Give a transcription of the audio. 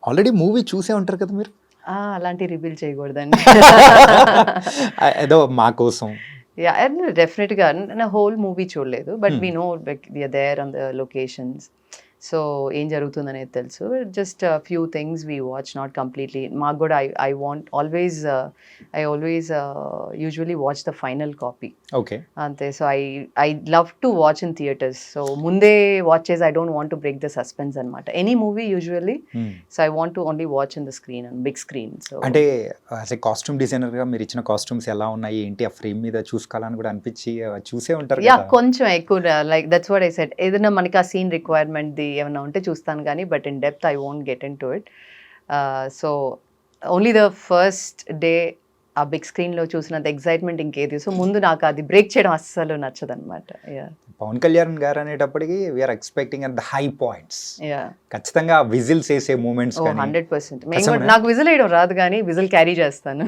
Already movie చూసే ఉంటారు కదా మీరు. అలాంటి రివీల్ చేయకూడదండి. ఏదో మా కోసం. యా డెఫినెట్గా నా హోల్ మూవీ చూడలేదు, but Hmm. We know we're there on the locations. So ఏం జరుగుతుందనేది తెలుసు. Just few things we watch, not completely. మాకు కూడా I want always usually watch the final copy okay. అంతే. So I love to watch in theatres. So ముందే watch చేసి I don't want to break the suspense అనమాట. Any movie usually. So I want to only watch in the screen and big screen. So అంటే as a costume డిజైనర్గా మీరు ఇచ్చిన costumes ఎలా ఉన్నాయి ఏంటి, ఆ ఫ్రేమ్ మీద చూసుకోవాలని కూడా అనిపించి చూసే ఉంటారు యా కదా. కొంచెం ఎక్కువ like that's what I said. ఏదైనా మనకి ఆ సీన్ రిక్వైర్మెంట్ది ఏమైనా ఉంటే చూస్తాను కానీ, but in depth I won't get in to it. So only the first day ఆ బిగ్ స్క్రీన్లో చూసినంత ఎక్సైట్మెంట్ ఇంకేది. సో ముందు నాకు అది బ్రేక్ చేయడం అస్సలు నచ్చదు అనమాట. యా పవన్ కళ్యాణ్ గారు అనేటప్పటికి we are expecting at the high points. Yeah ఖచ్చితంగా విజిల్స్ వేసే మూమెంట్స్ ఓ కానీ 100%. అసలు నాకు విజిల్ వేయడం రాదు కానీ విజిల్ క్యారీ చేస్తాను.